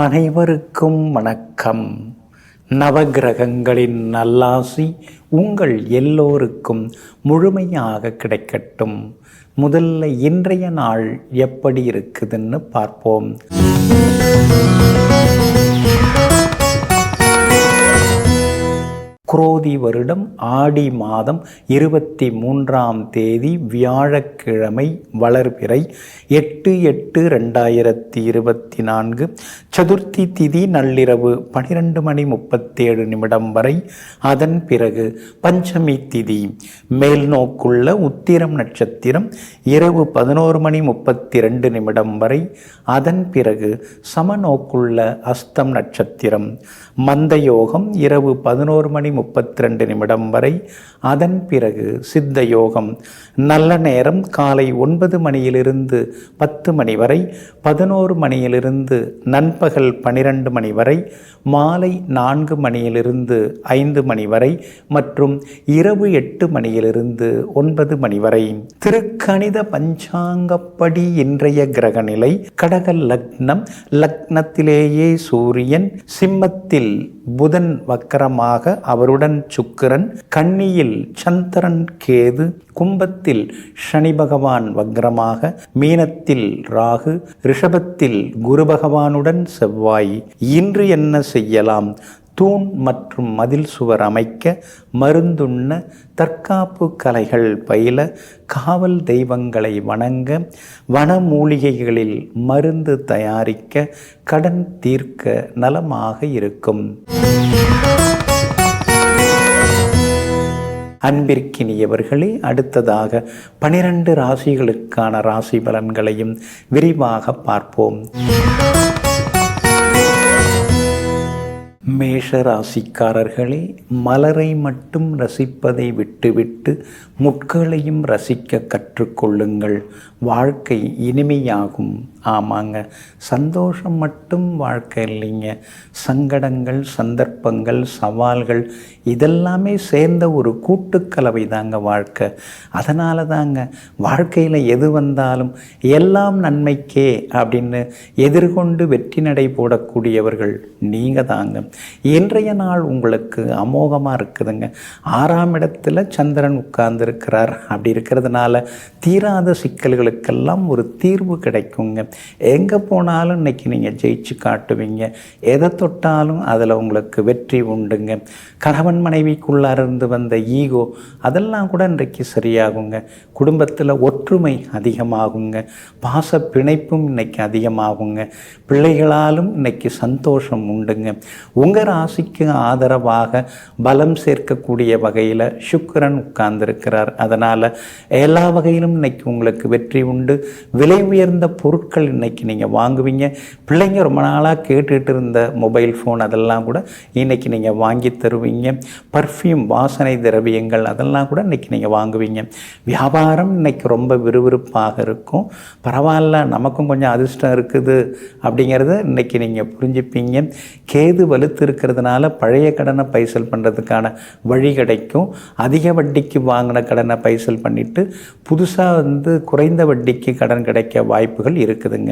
அனைவருக்கும் வணக்கம். நவகிரகங்களின் நல்லாசி உங்கள் எல்லோருக்கும் முழுமையாக கிடைக்கட்டும். முதல்ல இன்றைய நாள் எப்படி இருக்குதுன்னு பார்ப்போம். குரோதி வருடம் ஆடி மாதம் 23ஆம் தேதி வியாழக்கிழமை, வளர்பிறை 8/8/2024. சதுர்த்தி திதி நள்ளிரவு 12:37 வரை. அதன் பிறகு பஞ்சமி திதி. மேல் நோக்குள்ள உத்திரம் நட்சத்திரம் இரவு 11:32 வரை. அதன் பிறகு சமநோக்குள்ள அஸ்தம் நட்சத்திரம். மந்த யோகம் இரவு 11:32 வரை. அதன் பிறகு சித்த யோகம். நல்ல நேரம் காலை 9 மணியிலிருந்து 10 மணி வரை, 11 மணியிலிருந்து நண்பகல் 12 மணி வரை, மாலை 4 மணியிலிருந்து 5 மணி வரை மற்றும் இரவு 8 மணியிலிருந்து 9 மணி வரை. திருக்கணித பஞ்சாங்கப்படி இன்றைய கிரகநிலை: கடக லக்னம், லக்னத்திலேயே சூரியன், சிம்மத்தில் புதன் வக்கரமாக, அவருடன் சுக்கிரன், கன்னியில் சந்திரன் கேது, கும்பத்தில் சனி பகவான் வக்ரமாக, மீனத்தில் ராகு, ரிஷபத்தில் குரு பகவானுடன் செவ்வாய். இன்று என்ன செய்யலாம்? தூண் மற்றும் மதில் சுவர் அமைக்க, மருந்துண்ண, தற்காப்பு கலைகள் பயில, காவல் தெய்வங்களை வணங்க, வன மூலிகைகளில் மருந்து தயாரிக்க, கடன் தீர்க்க நலமாக இருக்கும். அன்பிற்கினியவர்களே, அடுத்ததாக 12 ராசிகளுக்கான ராசி பலன்களையும் விரிவாக பார்ப்போம். மேஷ ராசிக்காரர்களே, மலரை மட்டும் ரசிப்பதை விட்டுவிட்டு முட்களையும் ரசிக்க கற்றுக்கொள்ளுங்கள். வாழ்க்கை இனிமையாகும். ஆமாங்க, சந்தோஷம் மட்டும் வாழ்க்கை இல்லைங்க. சங்கடங்கள், சந்தர்ப்பங்கள், சவால்கள் இதெல்லாமே சேர்ந்த ஒரு கூட்டுக்கலவை தாங்க வாழ்க்கை. அதனால தாங்க வாழ்க்கையில் எது வந்தாலும் எல்லாம் நன்மைக்கே அப்படின்னு எதிர்கொண்டு வெற்றி நடை போடக்கூடியவர்கள் நீங்கள் தாங்க. இன்றைய நாள் உங்களுக்கு அமோகமாக இருக்குதுங்க. 6ஆம் இடத்துல சந்திரன் உட்கார்ந்துருக்கிறார். அப்படி இருக்கிறதுனால தீராத சிக்கல்களுக்கெல்லாம் ஒரு தீர்வு கிடைக்குங்க. எங்கே போனாலும் இன்னைக்கு நீங்கள் ஜெயிச்சு காட்டுவீங்க. எதை தொட்டாலும் அதில் உங்களுக்கு வெற்றி உண்டுங்க. கணவன் மனைவிக்குள்ளாரிருந்து வந்த ஈகோ அதெல்லாம் கூட இன்றைக்கு சரியாகுங்க. குடும்பத்தில் ஒற்றுமை அதிகமாகுங்க. பாச பிணைப்பும் இன்னைக்கு அதிகமாகுங்க. பிள்ளைகளாலும் இன்னைக்கு சந்தோஷம் உண்டுங்க. உங்கள் ராசிக்கு ஆதரவாக பலம் சேர்க்கக்கூடிய வகையில் சுக்கிரன் உட்கார்ந்திருக்கிறார். அதனால் எல்லா வகையிலும் இன்னைக்கு உங்களுக்கு வெற்றி உண்டு. விலை உயர்ந்த பொருட்கள் இன்னைக்கு நீங்கள் வாங்குவீங்க. பிள்ளைங்க ரொம்ப நாளாக கேட்டுட்டு இருந்த மொபைல் ஃபோன் அதெல்லாம் கூட இன்னைக்கு நீங்கள் வாங்கி தருவீங்க. பர்ஃப்யூம், வாசனை திரவியங்கள் அதெல்லாம் கூட இன்னைக்கு நீங்கள் வாங்குவீங்க. வியாபாரம் இன்னைக்கு ரொம்ப விறுவிறுப்பாக இருக்கும். பரவாயில்ல, நமக்கும் கொஞ்சம் அதிர்ஷ்டம் இருக்குது அப்படிங்கிறத இன்னைக்கு நீங்கள் புரிஞ்சுப்பீங்க. கேது வலுத்து இருக்கிறதுனால பழைய கடனை பைசல் பண்ணுறதுக்கான வழி கிடைக்கும். அதிக வட்டிக்கு வாங்கின கடனை பைசல் பண்ணிவிட்டு புதுசாக குறைந்த வட்டிக்கு கடன் கிடைக்க வாய்ப்புகள் இருக்குதுங்க.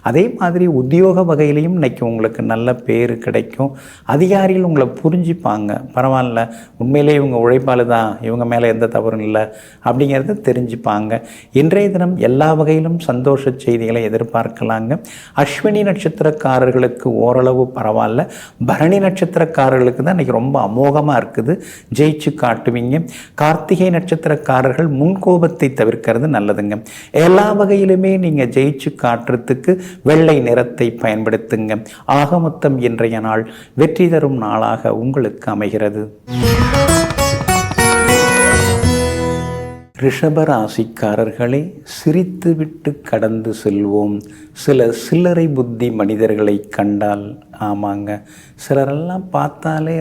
அதே மாதிரி உத்தியோக வகையிலையும் இன்னைக்கு உங்களுக்கு நல்ல பேர் கிடைக்கும். அதிகாரிகள் உங்களை புரிஞ்சுப்பாங்க. பரவாயில்ல, உண்மையிலே இவங்க உழைப்பாளு தான், இவங்க மேலே எந்த தவறும் இல்லை அப்படிங்கிறத தெரிஞ்சுப்பாங்க. இன்றைய தினம் எல்லா வகையிலும் சந்தோஷ செய்திகளை எதிர்பார்க்கலாங்க. அஸ்வினி நட்சத்திரக்காரர்களுக்கு ஓரளவு பரவாயில்ல. பரணி நட்சத்திரக்காரர்களுக்கு தான் இன்றைக்கி ரொம்ப அமோகமாக இருக்குது. ஜெயிச்சு காட்டுவீங்க. கார்த்திகை நட்சத்திரக்காரர்கள் முன்கோபத்தை தவிர்க்கிறது நல்லதுங்க. எல்லா வகையிலுமே நீங்கள் ஜெயிச்சு காட்டுறதுக்கு வெள்ளை நிறத்தை பயன்படுத்துங்க. ஆக மொத்தம் இன்றைய நாள் வெற்றி தரும் நாளாக உங்களுக்கு அமைகிறது. ரிஷபராசிக்காரர்களே, சிரித்துவிட்டு கடந்து செல்வோம். சில சில்லறை புத்தி மனிதர்களை கண்டால் ஆமாங்க. சிலரெல்லாம் பார்த்தாலே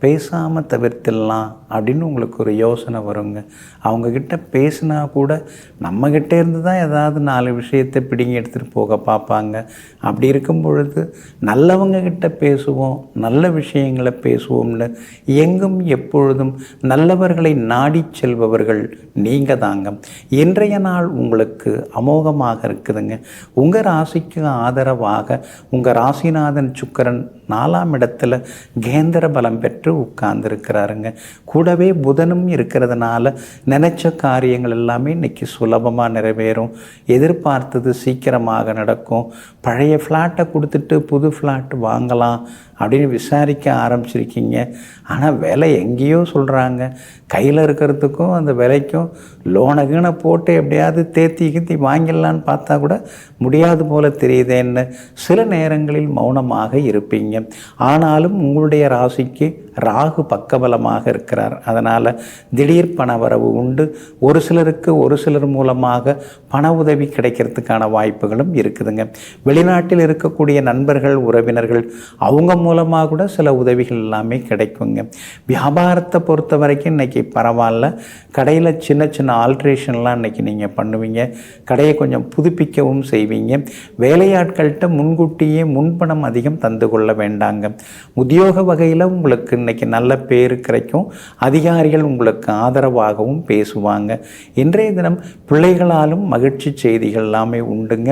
பேசாமல் தவிர்த்திடலாம் அப்படின்னு உங்களுக்கு ஒரு யோசனை வருங்க. அவங்கக்கிட்ட பேசினா கூட நம்மக்கிட்ட இருந்து தான் ஏதாவது 4 விஷயத்தை பிடிங்கி எடுத்துகிட்டு போக பார்ப்பாங்க. அப்படி இருக்கும் பொழுது நல்லவங்கக்கிட்ட பேசுவோம், நல்ல விஷயங்களை பேசுவோம்னு எங்கும் எப்பொழுதும் நல்லவர்களை நாடி செல்பவர்கள் நீங்கள் தாங்க. இன்றைய நாள் உங்களுக்கு அமோகமாக இருக்குதுங்க. உங்கள் ராசிக்கு ஆதரவாக உங்கள் ராசிநாதன் சுக்கிரன் 4ஆம் இடத்துல கேந்திர பலம் பெற்று உட்கார்ந்துருக்கிறாருங்க. கூடவே புதனும் இருக்கிறதுனால நினைச்ச காரியங்கள் எல்லாமே இன்னைக்கு சுலபமாக நிறைவேறும். எதிர்பார்த்தது சீக்கிரமாக நடக்கும். பழைய ஃப்ளாட்டை கொடுத்துட்டு புது ஃப்ளாட் வாங்கலாம் அப்படின்னு விசாரிக்க ஆரம்பிச்சிருக்கீங்க. ஆனால் விலை எங்கேயோ சொல்கிறாங்க. கையில் இருக்கிறதுக்கும் அந்த விலைக்கும் லோனை கீனை போட்டு எப்படியாவது தேத்தி வாங்கிடலான்னு பார்த்தா கூட முடியாது போல தெரியுதேன்னு சில நேரங்களில் மௌனமாக இருப்பீங்க. ஆனாலும் உங்களுடைய ராசிக்கு ராகு பக்கபலமாக இருக்கிறார். அதனால் திடீர் பண வரவு உண்டு. ஒரு சிலர் மூலமாக பண உதவி கிடைக்கிறதுக்கான வாய்ப்புகளும் இருக்குதுங்க. வெளிநாட்டில் இருக்கக்கூடிய நண்பர்கள், உறவினர்கள் அவங்க மூலமாக கூட சில உதவிகள் எல்லாமே கிடைக்குங்க. வியாபாரத்தை பொறுத்த வரைக்கும் இன்றைக்கி பரவாயில்ல. கடையில் சின்ன சின்ன ஆல்ட்ரேஷன்லாம் இன்றைக்கி நீங்கள் பண்ணுவீங்க. கடையை கொஞ்சம் புதுப்பிக்கவும் செய்வீங்க. வேலையாட்கள்கிட்ட முன்கூட்டியே முன்பணம் அதிகம் தந்து கொள்ள வேண்டாங்க. உத்தியோக வகையில் உங்களுக்கு இன்றைக்கி நல்ல பேர் கிடைக்கும். அதிகாரிகள் உங்களுக்கு ஆதரவாகவும் பேசுவாங்க. இன்றைய தினம் பிள்ளைகளாலும் மகிழ்ச்சி செய்திகள் எல்லாமே உண்டுங்க.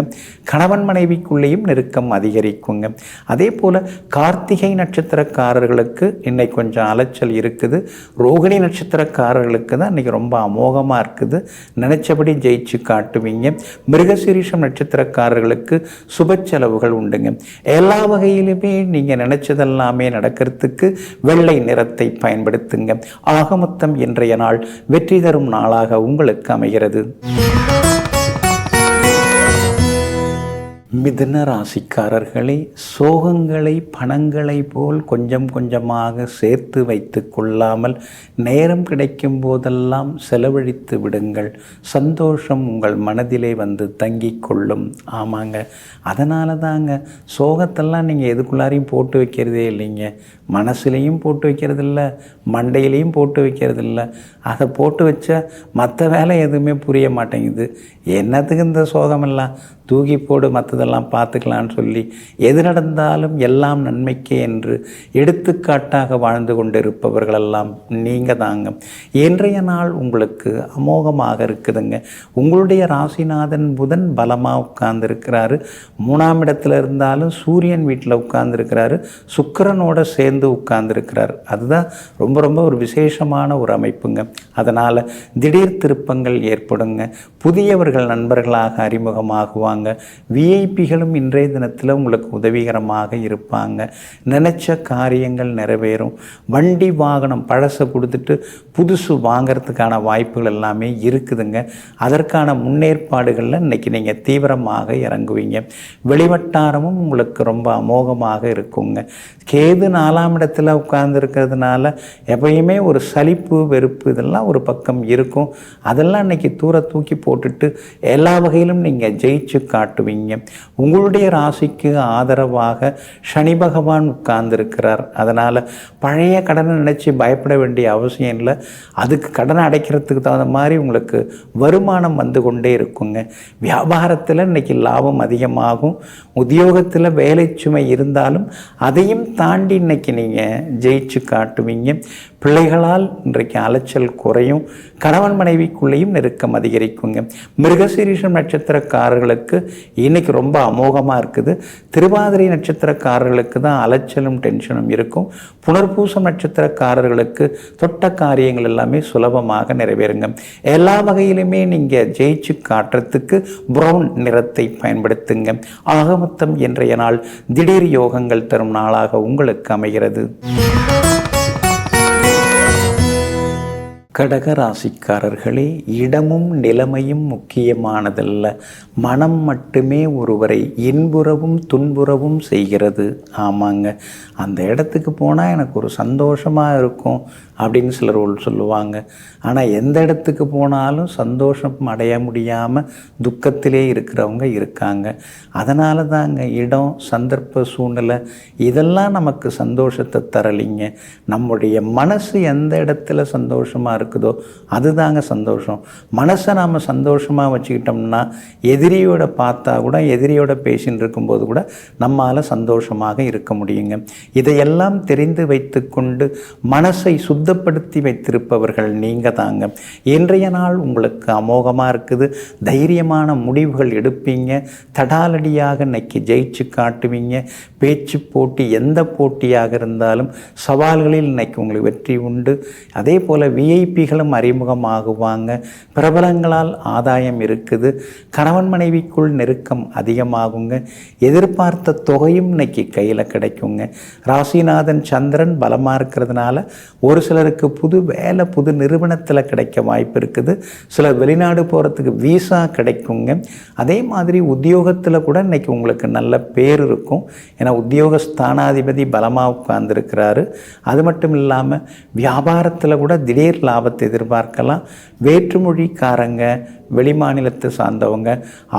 கணவன் மனைவிக்குள்ளேயும் நெருக்கம் அதிகரிக்குங்க. அதே போல் கார்த்திகை நட்சத்திரக்காரர்களுக்கு இன்னைக்கு கொஞ்சம் அலைச்சல் இருக்குது. ரோகிணி நட்சத்திரக்காரர்களுக்கு தான் இன்றைக்கி ரொம்ப அமோகமாக இருக்குது. நினைச்சபடி ஜெயிச்சு காட்டுவீங்க. மிருகசீரிஷம் நட்சத்திரக்காரர்களுக்கு சுப செலவுகள் உண்டுங்க. எல்லா வகையிலுமே நீங்கள் நினைச்சதெல்லாமே நடக்கிறதுக்கு வெள்ளை நிறத்தை பயன்படுத்துங்க. ஆக மொத்தம் இன்றைய நாள் வெற்றி தரும் நாளாக உங்களுக்கு அமைகிறது. மிதுன ராசிக்காரர்களை சோகங்களை பணங்களை போல் கொஞ்சம் கொஞ்சமாக சேர்த்து வைத்து கொள்ளாமல் நேரம் கிடைக்கும் போதெல்லாம் செலவழித்து விடுங்கள். சந்தோஷம் உங்கள் மனதிலே தங்கி கொள்ளும். ஆமாங்க, அதனால தாங்க சோகத்தெல்லாம் நீங்கள் எதுக்குள்ளாரையும் போட்டு வைக்கிறதே இல்லைங்க. மனசுலேயும் போட்டு வைக்கிறதில்ல, மண்டையிலையும் போட்டு வைக்கிறதில்ல. அதை போட்டு வச்சா மற்ற வேலை எதுவுமே புரிய மாட்டேங்குது. என்னத்துக்கு இந்த சோகமெல்லாம், தூக்கி போடு, மற்றதெல்லாம் பார்த்துக்கலான்னு சொல்லி எது நடந்தாலும் எல்லாம் நன்மைக்கே என்று எடுத்துக்காட்டாக வாழ்ந்து கொண்டிருப்பவர்களெல்லாம் நீங்கள் தாங்க. இன்றைய நாள் உங்களுக்கு அமோகமாக இருக்குதுங்க. உங்களுடைய ராசிநாதன் புதன் பலமாக உட்கார்ந்துருக்கிறாரு. 3ஆம் இடத்துல இருந்தாலும் சூரியன் வீட்டில் உட்கார்ந்துருக்கிறாரு. சுக்கிரனோட சேர்ந்து உட்கார்ந்துருக்கிறார். அதுதான் ரொம்ப ரொம்ப ஒரு விசேஷமான ஒரு அமைப்புங்க. அதனால் திடீர் திருப்பங்கள் ஏற்படுங்க. புதியவர்கள் நண்பர்களாக அறிமுகமாகுவாங்க. விஐபிகளும் இன்றைய தினத்தில் உங்களுக்கு உதவிகரமாக இருப்பாங்க. நினைச்ச காரியங்கள் நிறைவேறும். வண்டி வாகனம் பழசை கொடுத்துட்டு புதுசு வாங்கிறதுக்கான வாய்ப்புகள் எல்லாமே இருக்குதுங்க. அதற்கான முன்னேற்பாடுகளில் இன்றைக்கி நீங்கள் தீவிரமாக இறங்குவீங்க. வெளிவட்டாரமும் உங்களுக்கு ரொம்ப அமோகமாக இருக்குங்க. கேது 4ஆம் இடத்துல உட்கார்ந்துருக்கிறதுனால எப்பயுமே ஒரு சலிப்பு, வெறுப்பு இதெல்லாம் ஒரு பக்கம் இருக்கும். அதெல்லாம் இன்றைக்கி தூக்கி போட்டுட்டு எல்லா வகையிலும் நீங்கள் ஜெயிச்சு காட்டுவீங்க. உங்களுடைய ராசிக்கு ஆதரவாக சனி பகவான் உட்கார்ந்துருக்கிறார். அதனால் பழைய கடனை நினச்சி பயப்பட வேண்டிய அவசியம் இல்லை. அதுக்கு கடனை அடைக்கிறதுக்கு தகுந்த மாதிரி உங்களுக்கு வருமானம் வந்து கொண்டே இருக்குங்க. வியாபாரத்தில் இன்றைக்கி லாபம் அதிகமாகும். உத்தியோகத்தில் வேலை சுமை இருந்தாலும் அதையும் தாண்டி இன்றைக்கி நீங்கள் ஜெயிச்சு காட்டுவீங்க. பிள்ளைகளால் இன்றைக்கு அலைச்சல் குறையும். கணவன் மனைவிக்குள்ளேயும் நெருக்கம் அதிகரிக்குங்க. மிருகசீரிஷம் நட்சத்திரக்காரர்களுக்கு இன்னைக்கு ரொம்ப அமோகமாக இருக்குது. திருவாதிரை நட்சத்திரக்காரர்களுக்கு தான் அலைச்சலும் டென்ஷனும் இருக்கும். புனர்பூசம் நட்சத்திரக்காரர்களுக்கு தொட்ட காரியங்கள் எல்லாமே சுலபமாக நிறைவேறுங்க. எல்லா வகையிலுமே நீங்கள் ஜெயிச்சு காட்டுறதுக்கு ப்ரௌன் நிறத்தை பயன்படுத்துங்க. ஆக மொத்தம் இன்றைய நாள் திடீர் யோகங்கள் தரும் நாளாக உங்களுக்கு அமைகிறது. கடக ராசிக்காரர்களே, இடமும் நிலைமையும் முக்கியமானதல்ல, மனம் மட்டுமே ஒருவரை இன்புறவும் துன்புறவும் செய்கிறது. ஆமாங்க, அந்த இடத்துக்கு போனால் எனக்கு ஒரு சந்தோஷமாக இருக்கும் அப்படின்னு சிலர் சொல்லுவாங்க. ஆனால் எந்த இடத்துக்கு போனாலும் சந்தோஷம் அடைய முடியாமல் துக்கத்திலே இருக்கிறவங்க இருக்காங்க. அதனால தாங்க இடம், சந்தர்ப்ப, சூழ்நிலை இதெல்லாம் நமக்கு சந்தோஷத்தை தரலிங்க. நம்முடைய மனசு எந்த இடத்துல சந்தோஷமாக இருக்குதோ அதுதாங்க சந்தோஷம். மனசை நாம் சந்தோஷமாக வச்சுக்கிட்டோம்னா எதிரியோட பார்த்தா கூட, எதிரியோட பேசின்னு இருக்கும்போது கூட நம்மால் சந்தோஷமாக இருக்க முடியுங்க. இதையெல்லாம் தெரிந்து வைத்து கொண்டு மனசை சுத்தப்படுத்தி வைத்திருப்பவர்கள் நீங்கள் தாங்க. இன்றைய நாள் உங்களுக்கு அமோகமாக இருக்குது. தைரியமான முடிவுகள் எடுப்பீங்க. தடாலடியாக இன்னைக்கு ஜெயிச்சு காட்டுவீங்க. பேச்சு போட்டி, எந்த போட்டியாக இருந்தாலும் சவால்களில் இன்னைக்கு உங்களுக்கு வெற்றி உண்டு. அதே போல் விஐபிகளும் அறிமுகமாகுவாங்க. பிரபலங்களால் ஆதாயம் இருக்குது. கணவன் மனைவிக்குள் நெருக்கம் அதிகமாகுங்க. எதிர்பார்த்த தொகையும் இன்னைக்கு கையில் கிடைக்குங்க. ராசிநாதன் சந்திரன் பலமாக இருக்கிறதுனால ஒரு சிலருக்கு புது வேலை, புது நிறுவனத்தில் கிடைக்க வாய்ப்பு இருக்குது. சிலர் வெளிநாடு போகிறதுக்கு வீசா கிடைக்குங்க. அதே மாதிரி உத்தியோகத்தில் கூட இன்னைக்கு உங்களுக்கு நல்ல பேர் இருக்கும். ஏன்னா உத்தியோக ஸ்தானாதிபதி பலமாக உட்கார்ந்துருக்கிறாரு. அது மட்டும் இல்லாமல் வியாபாரத்தில் கூட திடீர் லாபத்தை எதிர்பார்க்கலாம். வேற்றுமொழிக்காரங்க, வெளிமாநிலத்தை சார்ந்தவங்க,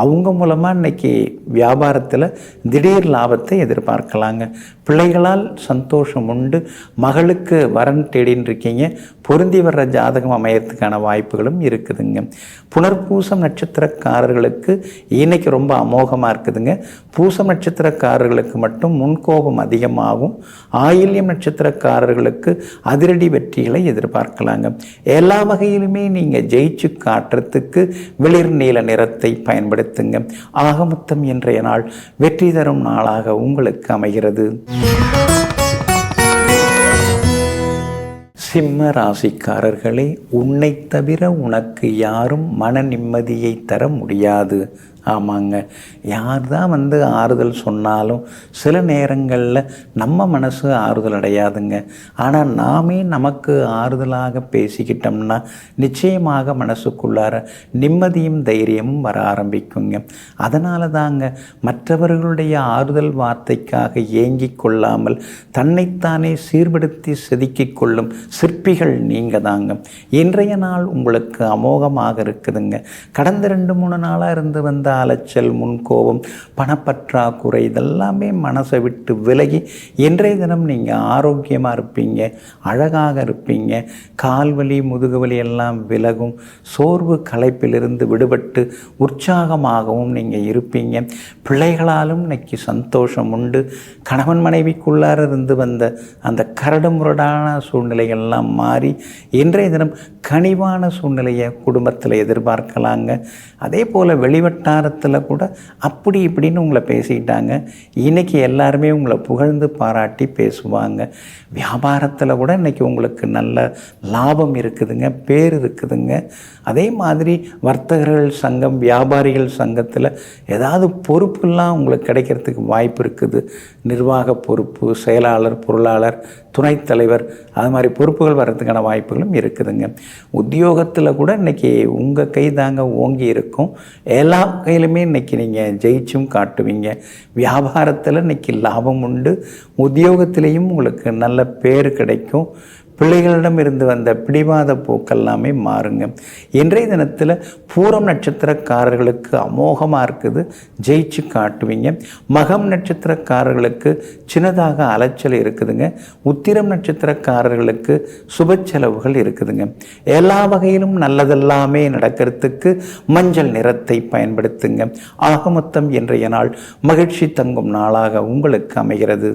அவங்க மூலமாக இன்னைக்கு வியாபாரத்தில் திடீர் லாபத்தை எதிர்பார்க்கலாங்க. பிள்ளைகளால் சந்தோஷம் உண்டு. மகளுக்கு வரன் தேடின்னு இருக்கீங்க. பொருந்தி வர்ற ஜாதகம் அமையறதுக்கான வாய்ப்புகளும் இருக்குதுங்க. புனர்பூசம் நட்சத்திரக்காரர்களுக்கு இன்னைக்கு ரொம்ப அமோகமாக இருக்குதுங்க. பூசம் நட்சத்திரக்காரர்களுக்கு மட்டும் முன்கோபம் அதிகமாகும். ஆயில்யம் நட்சத்திரக்காரர்களுக்கு அதிரடி வெற்றிகளை எதிர்பார்க்கலாங்க. எல்லா வகையிலுமே நீங்கள் ஜெயிச்சு காட்டுறதுக்கு வெளிர் நீல நிறத்தை பயன்படுத்துங்க. ஆகமொத்தம் இன்றைய நாள் வெற்றி தரும் நாளாக உங்களுக்கு அமைகிறது. சிம்ம ராசிக்காரர்களே, உன்னை தவிர உனக்கு யாரும் மன நிம்மதியை தர முடியாது. ஆமாங்க, யார் தான் ஆறுதல் சொன்னாலும் சில நேரங்களில் நம்ம மனசு ஆறுதல் அடையாதுங்க. ஆனால் நாமே நமக்கு ஆறுதலாக பேசிக்கிட்டோம்னா நிச்சயமாக மனசுக்குள்ளார நிம்மதியும் தைரியமும் வர ஆரம்பிக்குங்க. அதனால தாங்க மற்றவர்களுடைய ஆறுதல் வார்த்தைக்காக ஏங்கிக் கொள்ளாமல் தன்னைத்தானே சீர்படுத்தி செதுக்கிக் கொள்ளும் சிற்பிகள் நீங்கள் தாங்க. இன்றைய நாள் உங்களுக்கு அமோகமாக இருக்குதுங்க. கடந்த 2-3 நாளாக இருந்து வந்த அலைச்சல், முன்கோபம், பணப்பற்றாக்குறை இதெல்லாமே மனசை விட்டு விலகி இன்றைய தினம் நீங்கள் ஆரோக்கியமாக இருப்பீங்க, அழகாக இருப்பீங்க. கால்வலி, முதுகுவலி எல்லாம் விலகும். சோர்வு களைப்பிலிருந்து விடுபட்டு உற்சாகமாகவும் நீங்கள் இருப்பீங்க. பிள்ளைகளாலும் இன்னைக்கு சந்தோஷம் உண்டு. கணவன் மனைவிக்குள்ளார இருந்து வந்த அந்த கரடு முரடான சூழ்நிலைகள்லாம் மாறி இன்றைய தினம் கனிவான சூழ்நிலையை குடும்பத்தில் எதிர்பார்க்கலாங்க. அதே போல் வெளிவட்டாரத்தில் கூட அப்படி இப்படின்னு உங்களை பேசிக்கிட்டாங்க. இன்றைக்கி எல்லாருமே உங்களை புகழ்ந்து பாராட்டி பேசுவாங்க. வியாபாரத்தில் கூட இன்றைக்கி உங்களுக்கு நல்ல லாபம் இருக்குதுங்க, பேர் இருக்குதுங்க. அதே மாதிரி வர்த்தகர்கள் சங்கம், வியாபாரிகள் சங்கத்தில் ஏதாவது பொறுப்புலாம் உங்களுக்கு கிடைக்கிறதுக்கு வாய்ப்பு இருக்குது. நிர்வாக பொறுப்பு, செயலாளர், பொருளாளர், துணைத் தலைவர், அது மாதிரி பொறுப்புகள் வர்றதுக்கான வாய்ப்புகளும் இருக்குதுங்க. உத்தியோகத்தில் கூட இன்றைக்கி உங்கள் கை தாங்க ஓங்கி இருக்கும். எல்லா கையிலுமே இன்றைக்கி நீங்கள் ஜெயிச்சும் காட்டுவீங்க. வியாபாரத்தில் இன்றைக்கி லாபம் உண்டு. உத்தியோகத்திலையும் உங்களுக்கு நல்ல பேர் கிடைக்கும். பிள்ளைகளிடம் இருந்து வந்த பிடிவாத போக்கெல்லாமே மாறுங்க. இன்றைய தினத்தில் பூரம் நட்சத்திரக்காரர்களுக்கு அமோகமாக இருக்குது, ஜெயிச்சு காட்டுவீங்க. மகம் நட்சத்திரக்காரர்களுக்கு சின்னதாக அலைச்சல் இருக்குதுங்க. உத்திரம் நட்சத்திரக்காரர்களுக்கு சுப செலவுகள் இருக்குதுங்க. எல்லா வகையிலும் நல்லதெல்லாமே நடக்கிறதுக்கு மஞ்சள் நிறத்தை பயன்படுத்துங்க. ஆக மொத்தம் இன்றைய நாள் மகிழ்ச்சி தங்கும் நாளாக உங்களுக்கு அமைகிறது.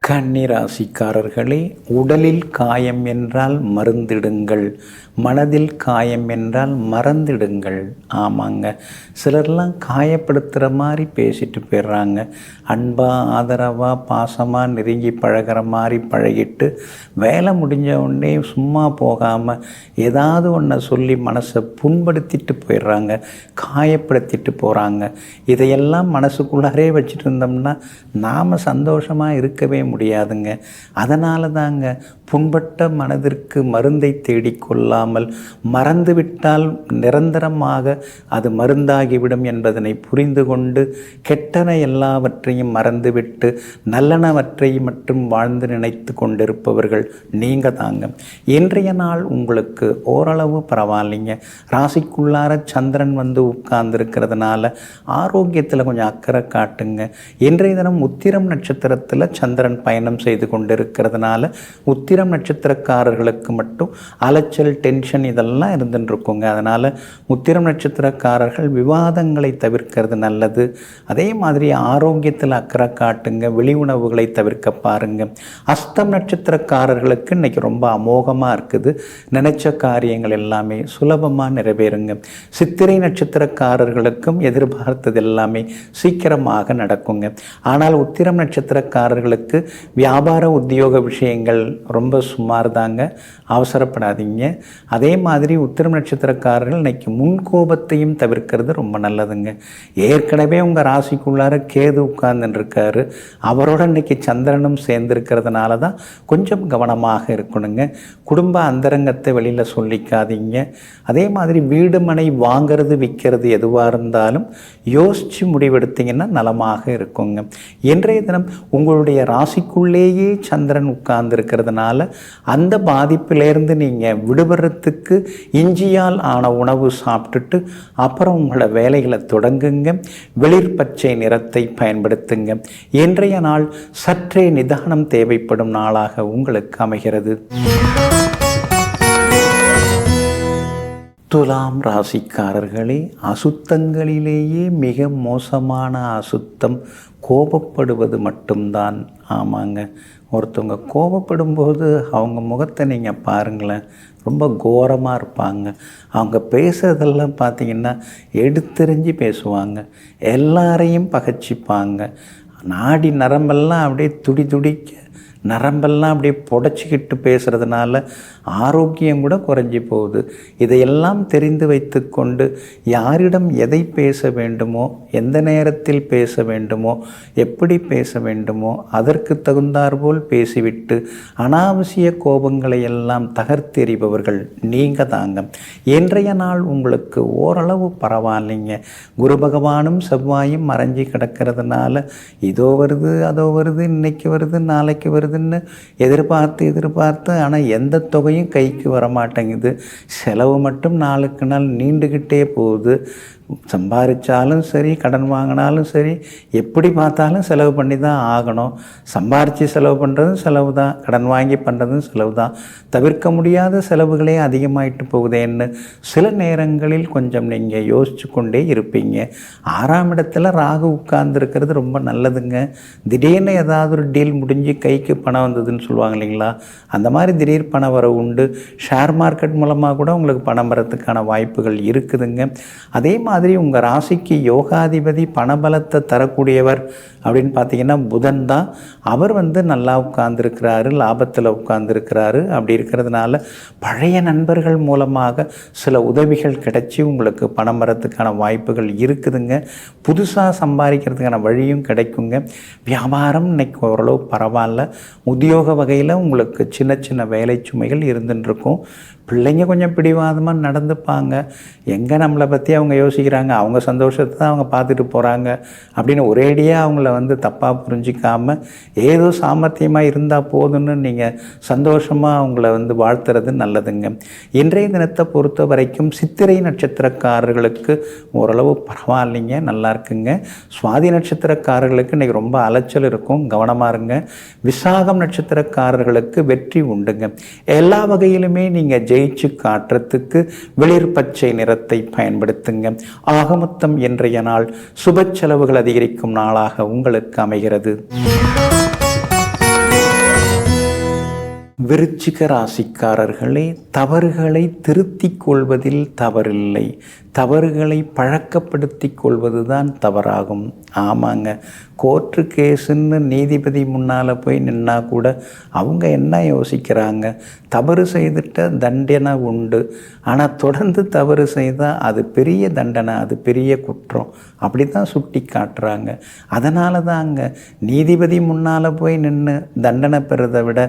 கன்னிராசிக்காரர்களே, உடலில் காயம் என்றால் மருந்திடுங்கள், மனதில் காயம் என்றால் மறந்திடுங்கள். ஆமாங்க, சிலர்லாம் காயப்படுத்துகிற மாதிரி பேசிட்டு போயிடுறாங்க. அன்பாக, ஆதரவாக, பாசமாக நெருங்கி பழகிற மாதிரி பழகிட்டு வேலை முடிஞ்ச உடனே சும்மா போகாமல் ஏதாவது ஒன்றை சொல்லி மனசை புண்படுத்திட்டு போயிடுறாங்க, காயப்படுத்திட்டு போகிறாங்க. இதையெல்லாம் மனசுக்குள்ளாரே வச்சுட்டு இருந்தோம்னா நாம் சந்தோஷமாக இருக்கவே முடியாதுங்க. அதனால தாங்க புண்பட்ட மனதிற்கு மருந்தை தேடிக்கொள்ளாமல் மறந்துவிட்டால் நிரந்தரமாக அது மருந்தாகிவிடும் என்பதனை புரிந்து கொண்டு கெட்டன எல்லாவற்றையும் மறந்துவிட்டு நல்லனவற்றை மட்டும் வாழ்ந்து நினைத்து கொண்டிருப்பவர்கள் நீங்கள் தாங்க. இன்றைய நாள் உங்களுக்கு ஓரளவு பரவாயில்லைங்க. ராசிக்குள்ளார சந்திரன் வந்து உட்கார்ந்துருக்கிறதுனால ஆரோக்கியத்தில் கொஞ்சம் அக்கறை காட்டுங்க. இன்றைய தினம் உத்திரம் நட்சத்திரத்தில் சந்திரன் பயணம் செய்து கொண்டிருக்கிறதுனால உத்திரம் நட்சத்திரக்காரர்களுக்கு மட்டும் அலைச்சல், டென்ஷன் இதெல்லாம் இருந்துருக்குங்க. அதனால் உத்திரம் நட்சத்திரக்காரர்கள் விவாதங்களை தவிர்க்கிறது நல்லது. அதே மாதிரி ஆரோக்கியத்தில் அக்கறை காட்டுங்க. வெளி உணவுகளை தவிர்க்க பாருங்க. அஸ்தம் நட்சத்திரக்காரர்களுக்கு இன்றைக்கி ரொம்ப அமோகமாக இருக்குது. நினைச்ச காரியங்கள் எல்லாமே சுலபமாக நிறைவேறுங்க. சித்திரை நட்சத்திரக்காரர்களுக்கும் எதிர்பார்த்தது எல்லாமே சீக்கிரமாக நடக்குங்க. ஆனால் உத்திரம் நட்சத்திரக்காரர்களுக்கு வியாபார உத்தியோக விஷயங்கள் ரொம்ப சுமார் தாங்க. அவசரப்படாதீங்க. அதே மாதிரி உத்திரம் நட்சத்திரக்காரர்கள் இன்னைக்கு முன்கோபத்தையும் தவிர்க்கிறது ரொம்ப நல்லதுங்க. ஏற்கனவே உங்கள் ராசிக்குள்ளார கேது உட்கார்ந்துருக்காரு. அவரோட இன்னைக்கு சந்திரனும் சேர்ந்துருக்கிறதுனால தான் கொஞ்சம் கவனமாக இருக்கணுங்க. குடும்ப அந்தரங்கத்தை வெளியில் சொல்லிக்காதீங்க. அதே மாதிரி வீடு மனை வாங்கிறது விற்கிறது எதுவாக இருந்தாலும் யோசித்து முடிவெடுத்தீங்கன்னா நலமாக இருக்குங்க. இன்றைய தினம் உங்களுடைய ராசிக்குள்ளேயே சந்திரன் உட்கார்ந்துருக்கிறதுனால அந்த பாதிப்பிலேருந்து நீங்கள் விடுபடுறதுக்கு இஞ்சியால் ஆன உணவு சாப்பிட்டுட்டு அப்புறம் உங்களோட வேலைகளை தொடங்குங்க. வெளிர் பச்சை நிறத்தை பயன்படுத்துங்க. இன்றைய நாள் சற்றே நிதானம் தேவைப்படும் நாளாக உங்களுக்கு அமைகிறது. துலாம் ராசிக்காரர்களே, அசுத்தங்களிலேயே மிக மோசமான அசுத்தம் கோபப்படுவது மட்டும்தான். ஆமாங்க, ஒருத்தவங்க கோபப்படும்போது அவங்க முகத்தை நீங்கள் பாருங்களேன், ரொம்ப கோரமாக இருப்பாங்க. அவங்க பேசுகிறதெல்லாம் பார்த்திங்கன்னா எடுத்தெறிஞ்சு பேசுவாங்க. எல்லாரையும் பகைச்சிப்பாங்க. நாடி நரம்பெல்லாம் அப்படியே துடிக்க நரம்பெல்லாம் அப்படியே புடச்சிக்கிட்டு பேசுகிறதுனால ஆரோக்கியம் கூட குறைஞ்சி போகுது. இதையெல்லாம் தெரிந்து வைத்து கொண்டு யாரிடம் எதை பேச வேண்டுமோ, எந்த நேரத்தில் பேச வேண்டுமோ, எப்படி பேச வேண்டுமோ அதற்கு தகுந்தாற்போல் பேசிவிட்டு அனாவசிய கோபங்களை எல்லாம் தகர்த்தெறிபவர்கள் நீங்கள் தாங்க. இன்றைய நாள் உங்களுக்கு ஓரளவு பரவாயில்லைங்க. குரு பகவானும் செவ்வாயும் மறைஞ்சி கிடக்கிறதுனால இதோ வருது அதோ வருது, இன்னைக்கு வருது நாளைக்கு வருதுன்னு எதிர்பார்த்து ஆனால் எந்த தொகையும் கைக்கு வரமாட்டேங்குது. செலவு மட்டும் நாளுக்கு நாள் நீண்டுக்கிட்டே போகுது. சம்பாதிச்சாலும் சரி, கடன் வாங்கினாலும் சரி, எப்படி பார்த்தாலும் செலவு பண்ணி தான் ஆகணும். சம்பாரித்து செலவு பண்ணுறதும் செலவு தான், கடன் வாங்கி பண்ணுறதும் செலவு தான். தவிர்க்க முடியாத செலவுகளே அதிகமாயிட்டு போகுதேன்னு சில நேரங்களில் கொஞ்சம் நீங்கள் யோசிச்சு கொண்டே இருப்பீங்க. 6ஆம் இடத்துல ராகு உட்கார்ந்துருக்கிறது ரொம்ப நல்லதுங்க. திடீர்னு ஏதாவது ஒரு டீல் முடிஞ்சு கைக்கு பணம் வந்ததுன்னு சொல்லுவாங்க இல்லைங்களா, அந்த மாதிரி திடீர் பண வரவு உண்டு. ஷேர் மார்க்கெட் மூலமாக கூட உங்களுக்கு பணம் வரத்துக்கான வாய்ப்புகள் இருக்குதுங்க. அதே மாதிரி உங்கள் ராசிக்கு யோகாதிபதி பணபலத்தை தரக்கூடியவர் அப்படின்னு பார்த்தீங்கன்னா புதன் தான். அவர் நல்லா உட்கார்ந்துருக்கிறாரு, லாபத்தில் உட்கார்ந்துருக்கிறாரு. அப்படி இருக்கிறதுனால பழைய நண்பர்கள் மூலமாக சில உதவிகள் கிடைச்சி உங்களுக்கு பணம் வரத்துக்கான வாய்ப்புகள் இருக்குதுங்க. புதுசாக சம்பாதிக்கிறதுக்கான வழியும் கிடைக்குங்க. வியாபாரம் இன்னைக்கு ஓரளவு பரவாயில்ல. உத்தியோக வகையில் உங்களுக்கு சின்ன சின்ன வேலை சுமைகள் இருந்துருக்கும். பிள்ளைங்க கொஞ்சம் பிடிவாதமாக நடந்துப்பாங்க. எங்கே நம்மளை பற்றி அவங்க யோசிக்கிறாங்க, அவங்க சந்தோஷத்தை தான் அவங்க பார்த்துட்டு போகிறாங்க அப்படின்னு ஒரேடியாக அவங்கள தப்பாக புரிஞ்சிக்காமல் ஏதோ சாமர்த்தியமாக இருந்தால் போதும்னு நீங்கள் சந்தோஷமாக அவங்கள வாழ்த்துறது நல்லதுங்க. இன்றைய தினத்தை பொறுத்த வரைக்கும் சித்திரை நட்சத்திரக்காரர்களுக்கு ஓரளவு பரவாயில்லைங்க, நல்லா இருக்குங்க. சுவாதி நட்சத்திரக்காரர்களுக்கு இன்றைக்கி ரொம்ப அலைச்சல் இருக்கும், கவனமாக இருங்க. விசாகம் நட்சத்திரக்காரர்களுக்கு வெற்றி உண்டுங்க. எல்லா வகையிலுமே நீங்கள் ஜெயிச்சு காட்டுறதுக்கு வெளிர் பச்சை நிறத்தை பயன்படுத்துங்க. ஆகமொத்தம் இன்றைய நாள் சுப செலவுகள் அதிகரிக்கும் நாளாக உங்களுக்கு அமைகிறது. விருச்சிக ராசிக்காரர்களே, தவறுகளை திருத்திக் கொள்வதில் தவறில்லை. தவறுகளை பழக்கப்படுத்தி கொள்வது தான் தவறாகும். ஆமாங்க, கோர்ட்டு கேஸுன்னு நீதிபதி முன்னால் போய் நின்னா கூட அவங்க என்ன யோசிக்கிறாங்க, தவறு செய்துட்ட தண்டனை உண்டு, ஆனால் தொடர்ந்து தவறு செய்தால் அது பெரிய தண்டனை, அது பெரிய குற்றம், அப்படி தான் சுட்டி காட்டுறாங்க. அதனால தாங்க நீதிபதி முன்னால் போய் நின்று தண்டனை பெறதை விட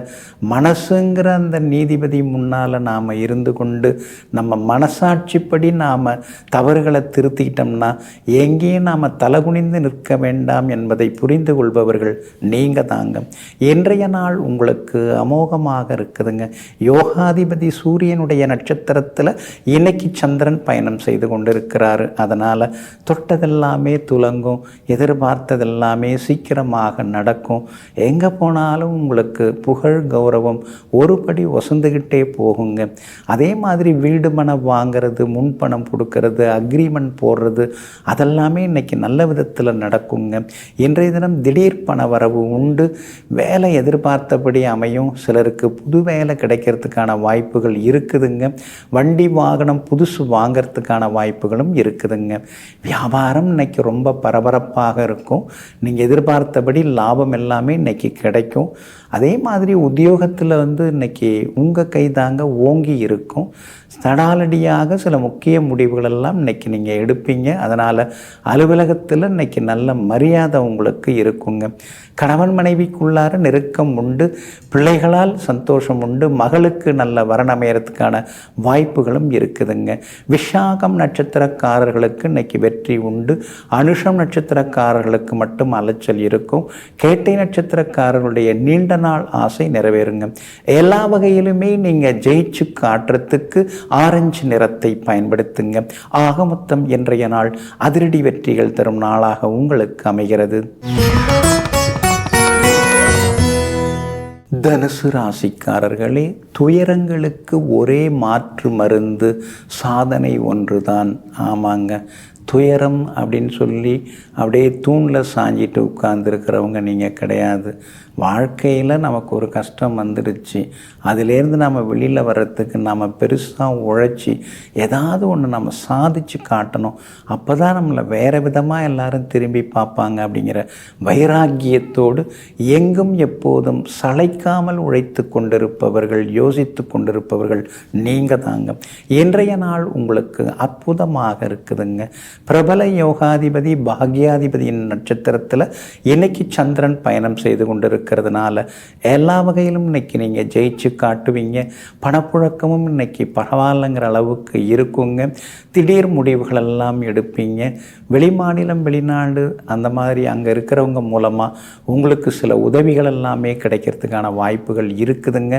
மனசுங்கிற அந்த நீதிபதி முன்னால் நாம் இருந்து கொண்டு நம்ம மனசாட்சிப்படி நாம் தவறுகளை திருத்திக்கிட்டோம்னா எங்கேயும் நாம் தலகுனிந்து நிற்க வேண்டாம் என்பதை புரிந்து கொள்பவர்கள் நீங்கள் தாங்க. இன்றைய நாள் உங்களுக்கு அமோகமாக இருக்குதுங்க. யோகாதிபதி சூரியனுடைய நட்சத்திரத்தில் இன்னைக்கு சந்திரன் பயணம் செய்து கொண்டு இருக்கிறாரு. அதனால் தொட்டதெல்லாமே துலங்கும், எதிர்பார்த்ததெல்லாமே சீக்கிரமாக நடக்கும். எங்கே போனாலும் உங்களுக்கு புகழ் கௌரவம் ஒருபடி ஒசந்துக்கிட்டே போகுங்க. அதே மாதிரி வீடு மனம் வாங்கிறது, முன்பணம் கொடுக்கறது, அக்ரிமெண்ட் போடுறது அதெல்லாமே இன்றைக்கி நல்ல விதத்தில் நடக்குங்க. இன்றைய தினம் திடீர் பண வரவு உண்டு. வேலை எதிர்பார்த்தபடி அமையும். சிலருக்கு புது வேலை கிடைக்கிறதுக்கான வாய்ப்புகள் இருக்குதுங்க. வண்டி வாகனம் புதுசு வாங்கிறதுக்கான வாய்ப்புகளும் இருக்குதுங்க. வியாபாரம் இன்னைக்கு ரொம்ப பரபரப்பாக இருக்கும். நீங்கள் எதிர்பார்த்தபடி லாபம் எல்லாமே இன்னைக்கு கிடைக்கும். அதே மாதிரி உத்தியோகத்தில் இன்னைக்கு உங்கள் கைதாங்க ஓங்கி இருக்கும். தடாலடியாக சில முக்கிய முடிவுகளெல்லாம் இன்றைக்கி நீங்கள் எடுப்பீங்க. அதனால் அலுவலகத்தில் இன்றைக்கி நல்ல மரியாதை உங்களுக்கு இருக்குங்க. கணவன் மனைவிக்குள்ளார நெருக்கம் உண்டு. பிள்ளைகளால் சந்தோஷம் உண்டு. மகளுக்கு நல்ல வரணமையறதுக்கான வாய்ப்புகளும் இருக்குதுங்க. விஷாகம் நட்சத்திரக்காரர்களுக்கு இன்றைக்கி வெற்றி உண்டு. அனுஷம் நட்சத்திரக்காரர்களுக்கு மட்டும் அலைச்சல் இருக்கும். கேட்டை நட்சத்திரக்காரர்களுடைய நீண்ட நாள் ஆசை நிறைவேறுங்க. எல்லா வகையிலுமே நீங்கள் ஜெயிச்சு காட்டுறதுக்கு ஆரஞ்சு நிறத்தை பயன்படுத்துங்க. ஆக மொத்தம் இன்றைய நாள் அதிரடி வெற்றிகள் தரும் நாளாக உங்களுக்கு அமைகிறது. தனுசு ராசிக்காரர்களே, துயரங்களுக்கு ஒரே மாற்று மருந்து சாதனை ஒன்றுதான். ஆமாங்க, துயரம் அப்படின்னு சொல்லி அப்படியே தூணில் சாஞ்சிட்டு உட்கார்ந்துருக்கிறவங்க நீங்கள் கிடையாது. வாழ்க்கையில் நமக்கு ஒரு கஷ்டம் வந்துடுச்சு, அதிலேருந்து நம்ம வெளியில் வர்றதுக்கு நம்ம பெருசாக உழைச்சி ஏதாவது ஒன்று நம்ம சாதித்து காட்டணும். அப்போ தான் நம்மளை வேறு விதமாக எல்லாரும் திரும்பி பார்ப்பாங்க அப்படிங்கிற வைராக்கியத்தோடு எங்கும் எப்போதும் சளைக்காமல் உழைத்து கொண்டிருப்பவர்கள், யோசித்து கொண்டிருப்பவர்கள் நீங்கள் தாங்க. இன்றைய நாள் உங்களுக்கு அற்புதமாக இருக்குதுங்க. பிரபல யோகாதிபதி பாக்யாதிபதியின் நட்சத்திரத்தில் இன்னைக்கு சந்திரன் பயணம் செய்து கொண்டிருக்கிறதுனால எல்லா வகையிலும் இன்னைக்கு நீங்கள் ஜெயிச்சு காட்டுவீங்க. பணப்புழக்கமும் இன்னைக்கு பரவாயில்லைங்கிற அளவுக்கு இருக்குங்க. திடீர் முடிவுகள் எல்லாம் எடுப்பீங்க. வெளிமாநிலம் வெளிநாடு அந்த மாதிரி அங்கே இருக்கிறவங்க மூலமாக உங்களுக்கு சில உதவிகள் எல்லாமே கிடைக்கிறதுக்கான வாய்ப்புகள் இருக்குதுங்க.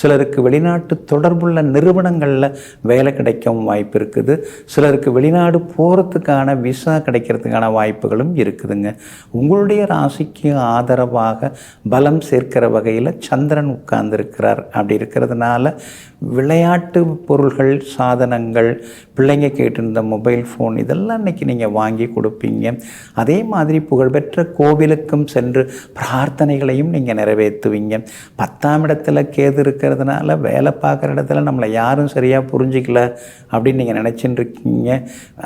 சிலருக்கு வெளிநாட்டு தொடர்புள்ள நிறுவனங்களில் வேலை கிடைக்கவும் வாய்ப்பு இருக்குது. சிலருக்கு வெளிநாடு போகிறதுக்கான விசா கிடைக்கிறதுக்கான வாய்ப்புகளும் இருக்குதுங்க. உங்களுடைய ராசிக்கு ஆதரவாக பலம் சேர்க்கிற வகையில் சந்திரன் உட்கார்ந்துருக்கிறார். அப்படி இருக்கிறதுனால விளையாட்டு பொருள்கள், சாதனங்கள், பிள்ளைங்க கேட்டிருந்த மொபைல் ஃபோன் இதெல்லாம் இன்றைக்கி நீங்கள் வாங்கி கொடுப்பீங்க. அதே மாதிரி புகழ்பெற்ற கோவிலுக்கும் சென்று பிரார்த்தனைகளையும் நீங்கள் நிறைவேற்றுவீங்க. 10ஆம் இடத்துல கேது இருக்கிறதுனால வேலை பார்க்குற இடத்துல நம்மளை யாரும் சரியாக புரிஞ்சிக்கல அப்படின்னு நீங்கள் நினச்சிட்டு இருக்கீங்க.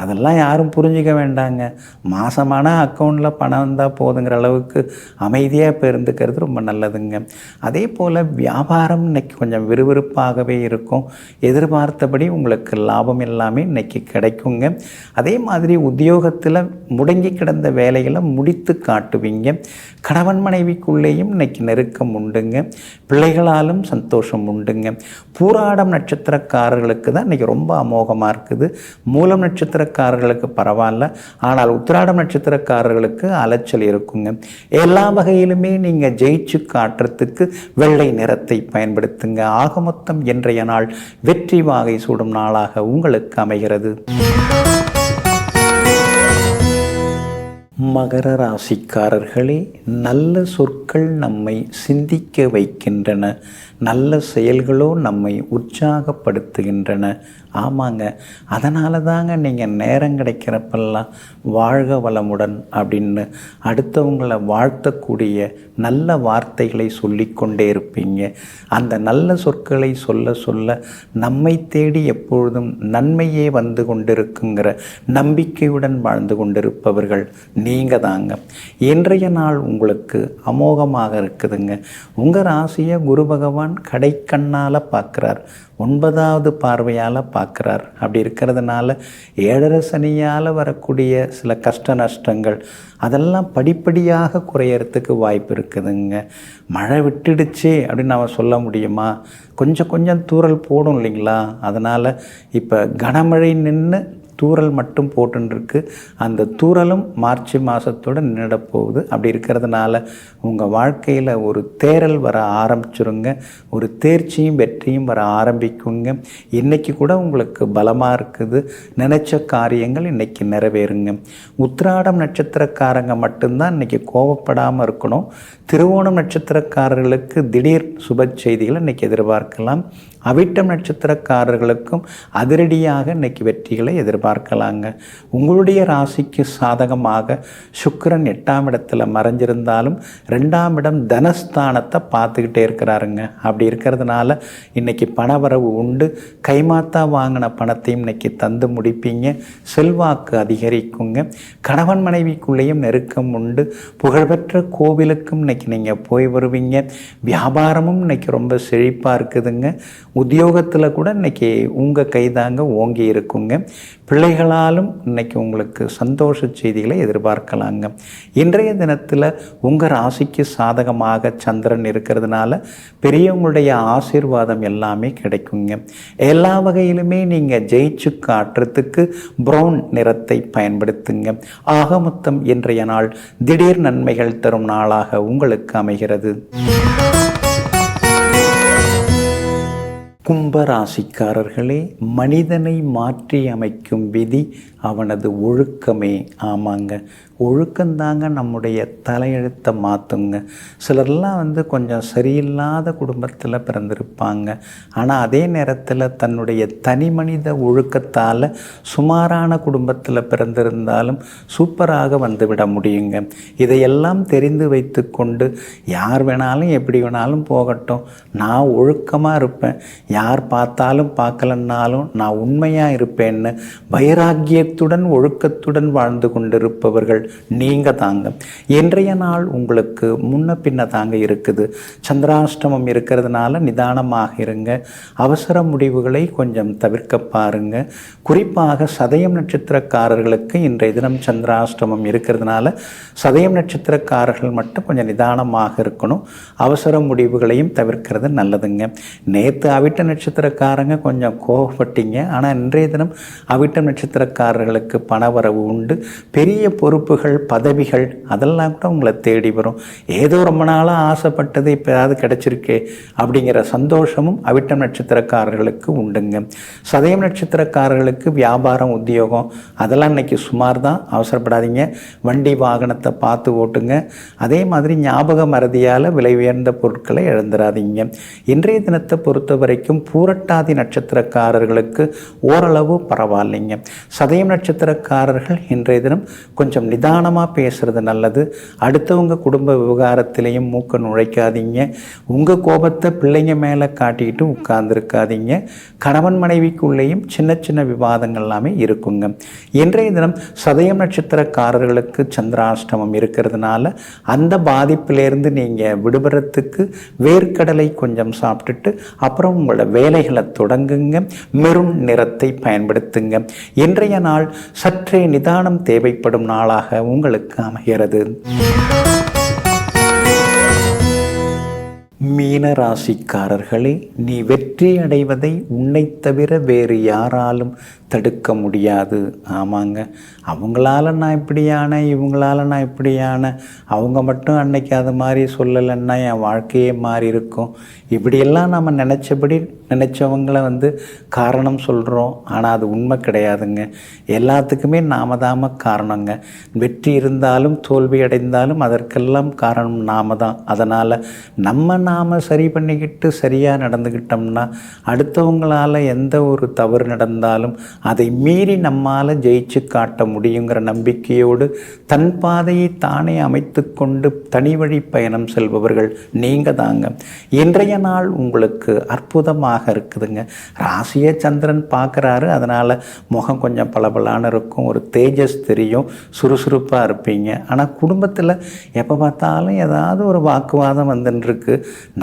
அதெல்லாம் யாரும் புரிஞ்சிக்க வேண்டாங்க. மாதமான அக்கௌண்ட்டில் பணம் வந்தால் போதுங்கிற அளவுக்கு அமைதியாக இப்போ இருந்துக்கிறது ரொம்ப நல்லதுங்க. அதே போல் வியாபாரம் இன்றைக்கி கொஞ்சம் விறுவிறுப்பாகவே இருக்கும். எதிர்பார்த்தபடி உங்களுக்கு லாபம் எல்லாமே இன்றைக்கி கிடைக்குங்க. அதே மாதிரி உத்தியோகத்தில் முடங்கி கிடந்த வேலைகளை முடித்து காட்டுவீங்க. கணவன் மனைவிக்குள்ளேயும் இன்றைக்கி நெருக்கம் உண்டுங்க. பிள்ளைகளாலும் சந்தோஷம் உண்டுங்க. பூராடம் நட்சத்திரக்காரர்களுக்கு தான் இன்றைக்கி ரொம்ப அமோகமாக இருக்குது. மூலம் நட்சத்திரக்காரர்களுக்கு பரவாயில்ல, ஆனால் உத்திராடம் நட்சத்திரக்காரர்களுக்கு அலைச்சல் இருக்குங்க. எல்லா வகையிலுமே நீங்கள் ஜெயிச்சு காட்டுறதுக்கு வெள்ளை நிறத்தை பயன்படுத்துங்க. ஆக மொத்தம் இன்றைய நாள் வெற்றி வாகை சூடும் நாளாக உங்களுக்கு அமைகிறது. மகர ராசிக்காரர்களே, நல்ல சொற்கள் நம்மை சிந்திக்க வைக்கின்றன. நல்ல செயல்களோ நம்மை உற்சாகப்படுத்துகின்றன. ஆமாங்க, அதனால தாங்க நீங்கள் நேரம் கிடைக்கிறப்பெல்லாம் வாழ்க வளமுடன் அப்படின்னு அடுத்தவங்களை வாழ்த்தக்கூடிய நல்ல வார்த்தைகளை சொல்லிக்கொண்டே இருப்பீங்க. அந்த நல்ல சொற்களை சொல்ல சொல்ல நம்மை தேடி எப்பொழுதும் நன்மையே வந்து கொண்டிருக்குங்கிற நம்பிக்கையுடன் வாழ்ந்து கொண்டிருப்பவர்கள் நீங்கள் தாங்க. இன்றைய நாள் உங்களுக்கு அமோகமாக இருக்குதுங்க. உங்கள் ராசியை குரு பகவான் கடைக்கண்ணால் பார்க்குறார், 9வது பார்வையால் பார்க்குறார். அப்படி இருக்கிறதுனால 7.5 சனியால் வரக்கூடிய சில கஷ்ட நஷ்டங்கள் அதெல்லாம் படிப்படியாக குறையறதுக்கு வாய்ப்பு இருக்குதுங்க. மழை விட்டுடுச்சு அப்படின்னு நம்ம சொல்ல முடியுமா? கொஞ்சம் கொஞ்சம் தூறல் போடும் இல்லைங்களா? அதனால் இப்போ கனமழை நின்று தூறல் மட்டும் போட்டுருக்கு. அந்த தூறலும் மார்ச் மாதத்தோடு நின்றுட போகுது. அப்படி இருக்கிறதுனால உங்கள் வாழ்க்கையில் ஒரு தேறல் வர ஆரம்பிச்சுருங்க. ஒரு தேர்ச்சியும் வெற்றியும் வர ஆரம்பிக்குங்க. இன்றைக்கி கூட உங்களுக்கு பலமாக இருக்குது. நினைச்ச காரியங்கள் இன்றைக்கி நிறைவேறுங்க. உத்திராடம் நட்சத்திரக்காரங்க மட்டும்தான் இன்றைக்கி கோபப்படாமல் இருக்கணும். திருவோணம் நட்சத்திரக்காரர்களுக்கு திடீர் சுப செய்திகளை இன்றைக்கி எதிர்பார்க்கலாம். அவிட்டம் நட்சத்திரக்காரர்களுக்கும் அதிரடியாக இன்றைக்கி வெற்றிகளை எதிர்பார்க்கலாங்க. உங்களுடைய ராசிக்கு சாதகமாக சுக்கிரன் 8ஆம் இடத்துல மறைஞ்சிருந்தாலும் 2ஆம் இடம் தனஸ்தானத்தை பார்த்துக்கிட்டே இருக்கிறாருங்க. அப்படி இருக்கிறதுனால இன்றைக்கி பணவரவு உண்டு. கைமாத்தா வாங்கின பணத்தையும் இன்றைக்கி தந்து முடிப்பீங்க. செல்வாக்கு அதிகரிக்குங்க. கணவன் மனைவிக்குள்ளேயும் நெருக்கம் உண்டு. புகழ்பெற்ற கோவிலுக்கும் இன்றைக்கி நீங்கள் போய் வருவீங்க. வியாபாரமும் இன்றைக்கி ரொம்ப செழிப்பாக இருக்குதுங்க. உத்தியோகத்தில் கூட இன்றைக்கி உங்கள் கைதாங்க ஓங்கி இருக்குங்க. பிள்ளைகளாலும் இன்றைக்கி உங்களுக்கு சந்தோஷ செய்திகளை எதிர்பார்க்கலாங்க. இன்றைய தினத்தில் உங்கள் ராசிக்கு சாதகமாக சந்திரன் இருக்கிறதுனால பெரியவங்களுடைய ஆசீர்வாதம் எல்லாமே கிடைக்குங்க. எல்லா வகையிலுமே நீங்கள் ஜெயிச்சு காட்டுறதுக்கு ப்ரௌன் நிறத்தை பயன்படுத்துங்க. ஆக மொத்தம் இன்றைய நாள் திடீர் நன்மைகள் தரும் நாளாக உங்களுக்கு அமைகிறது. கும்பராசிக்காரர்களே, மனிதனை மாற்றி அமைக்கும் விதி அவனது ஒழுக்கமே. ஆமாங்க, ஒழுக்கந்தாங்க நம்முடைய தலையெழுத்தை மாற்றுங்க. சிலர்லாம் கொஞ்சம் சரியில்லாத குடும்பத்தில் பிறந்திருப்பாங்க. ஆனால் அதே நேரத்தில் தன்னுடைய தனி மனித ஒழுக்கத்தால் சுமாரான குடும்பத்தில் பிறந்திருந்தாலும் சூப்பராக வந்துவிட முடியுங்க. இதையெல்லாம் தெரிந்து வைத்து கொண்டு யார் வேணாலும் எப்படி வேணாலும் போகட்டும், நான் ஒழுக்கமாக இருப்பேன், யார் பார்த்தாலும் பார்க்கலன்னாலும் நான் உண்மையாக இருப்பேன்னு வைராக்கியத்துடன் ஒழுக்கத்துடன் வாழ்ந்து கொண்டிருப்பவர்கள் நீங்கள் தாங்க. இன்றைய நாள் உங்களுக்கு முன்ன பின்ன தாங்க இருக்குது. சந்திராஷ்டமம் இருக்கிறதுனால நிதானமாக இருங்க. அவசர முடிவுகளை கொஞ்சம் தவிர்க்க பாருங்க. குறிப்பாக சதயம் நட்சத்திரக்காரர்களுக்கு இன்றைய தினம் சந்திராஷ்டமம் இருக்கிறதுனால சதயம் நட்சத்திரக்காரர்கள் மட்டும் கொஞ்சம் நிதானமாக இருக்கணும். அவசர முடிவுகளையும் தவிர்க்கிறது நல்லதுங்க. நேற்று அவிட்ட நட்சத்திரக்காரங்க கொஞ்சம் கோபப்பட்டீங்க. ஆனால் இன்றைய தினம் அவிட்டம் நட்சத்திரக்காரர்களுக்கு பணவரவு உண்டு. பெரிய பொறுப்புகள், பதவிகள் அதெல்லாம் கூட உங்களை தேடி வரும். ஏதோ ரொம்ப நாளாக ஆசைப்பட்டது இப்போ ஏதாவது கிடைச்சிருக்கே அப்படிங்கிற சந்தோஷமும் அவிட்டம் நட்சத்திரக்காரர்களுக்கு உண்டுங்க. சதயம் நட்சத்திரக்காரர்களுக்கு வியாபாரம், உத்தியோகம் அதெல்லாம் இன்னைக்கு சுமார் தான். அவசரப்படாதீங்க. வண்டி வாகனத்தை பார்த்து ஓட்டுங்க. அதே மாதிரி ஞாபக மறதியால் விலை உயர்ந்த பொருட்களை இழந்துடாதீங்க. இன்றைய தினத்தை பொறுத்த வரைக்கும் பூரட்டாதி நட்சத்திரக்காரர்களுக்கு ஓரளவு பரவாயில்லைங்க. சதயம் நட்சத்திரக்காரர்கள் இன்றைய தினம் கொஞ்சம் நிதானமாக பேசுறது நல்லது. அடுத்தவங்க குடும்ப விவகாரத்திலையும் மூக்க நுழைக்காதீங்க. உங்கள் கோபத்தை பிள்ளைங்க மேலே காட்டிக்கிட்டு உட்கார்ந்துருக்காதீங்க. கணவன் மனைவிக்குள்ளேயும் சின்ன சின்ன விவாதங்கள் எல்லாமே இருக்குங்க. இன்றைய தினம் சதயம் நட்சத்திரக்காரர்களுக்கு சந்திராஷ்டமம் இருக்கிறதுனால அந்த பாதிப்பிலேருந்து நீங்கள் விடுபடுறதுக்கு வேர்க்கடலை கொஞ்சம் சாப்பிட்டுட்டு அப்புறம் உங்களோட வேலைகளை தொடங்குங்க. மெரூன் நிறத்தை பயன்படுத்துங்க. இன்றைய நாள் சற்றே நிதானம் தேவைப்படும் நாளாக உங்களுக்கு அமைகிறது. மீன ராசிக்காரர்களே, நீ வெற்றி அடைவதை உன்னை தவிர வேறு யாராலும் தடுக்க முடியாது. ஆமாங்க, அவங்களால நான் இப்படியான, இவங்களால நான் இப்படியான, அவங்க மட்டும் அன்னைக்கு அது மாதிரி சொல்லலைன்னா என் வாழ்க்கையே மாறி இருக்கும். இப்படியெல்லாம் நம்ம நினச்சவங்களை காரணம் சொல்கிறோம். ஆனால் அது உண்மை கிடையாதுங்க. எல்லாத்துக்குமே நாம தாம காரணங்க. வெற்றி இருந்தாலும் தோல்வி அடைந்தாலும் அதற்கெல்லாம் காரணம் நாம தான். அதனால் நாம் சரி பண்ணிக்கிட்டு சரியாக நடந்துக்கிட்டோம்னா அடுத்தவங்களால் எந்த ஒரு தவறு நடந்தாலும் அதை மீறி நம்மால் ஜெயிச்சு காட்ட முடியுங்கிற நம்பிக்கையோடு தன் பாதையை தானே அமைத்து கொண்டு தனி வழி பயணம் செல்பவர்கள் நீங்கள் தாங்க. இன்றைய நாள் உங்களுக்கு அற்புதமாக இருக்குதுங்க. ராசியை சந்திரன் பார்க்குறாரு, அதனால் முகம் கொஞ்சம் பளபளன்னு இருக்கும், ஒரு தேஜஸ் தெரியும், சுறுசுறுப்பாக இருப்பீங்க. ஆனால் குடும்பத்தில் எப்போ பார்த்தாலும் ஏதாவது ஒரு வாக்குவாதம் வந்துருக்கு.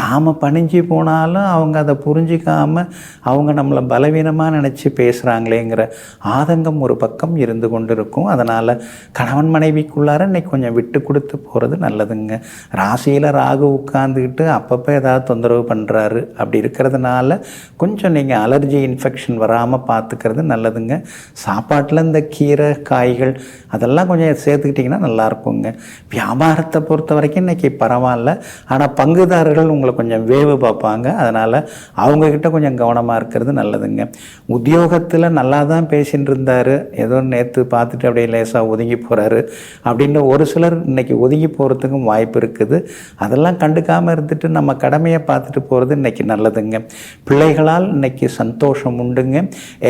நாம் பணிஞ்சு போனாலும் அவங்க அதை புரிஞ்சிக்காமல் அவங்க நம்மளை பலவீனமாக நினச்சி பேசுகிறாங்களேங்கிற ஆதங்கம் ஒரு பக்கம் இருந்து கொண்டு இருக்கும். அதனால் கணவன் மனைவிக்குள்ளார இன்னைக்கு கொஞ்சம் விட்டு கொடுத்து போகிறது நல்லதுங்க. ராசியில் ராகு உட்காந்துக்கிட்டு அப்பப்போ ஏதாவது தொந்தரவு பண்ணுறாரு. அப்படி இருக்கிறதுனால கொஞ்சம் நீங்கள் அலர்ஜி இன்ஃபெக்ஷன் வராமல் பார்த்துக்கிறது நல்லதுங்க. சாப்பாட்டில் இந்த கீரை காய்கள் அதெல்லாம் கொஞ்சம் சேர்த்துக்கிட்டிங்கன்னா நல்லாயிருக்குங்க. வியாபாரத்தை பொறுத்த வரைக்கும் இன்றைக்கி பரவாயில்ல. ஆனால் பங்குதாரர்கள் உங்களை கொஞ்சம் வேவு பார்ப்பாங்க. அதனால் அவங்கக்கிட்ட கொஞ்சம் கவனமாக இருக்கிறது நல்லதுங்க. உத்தியோகத்தில் நல்லா தான் பேசின்னு இருந்தார், ஏதோ நேற்று பார்த்துட்டு அப்படியே லேசாக ஒதுங்கி போகிறாரு அப்படின்ற ஒரு சிலர் இன்றைக்கி ஒதுங்கி போகிறதுக்கும் வாய்ப்பு இருக்குது. அதெல்லாம் கண்டுக்காமல் இருந்துட்டு நம்ம கடமையை பார்த்துட்டு போகிறது இன்றைக்கி நல்லதுங்க. பிள்ளைகளால் இன்றைக்கி சந்தோஷம் உண்டுங்க.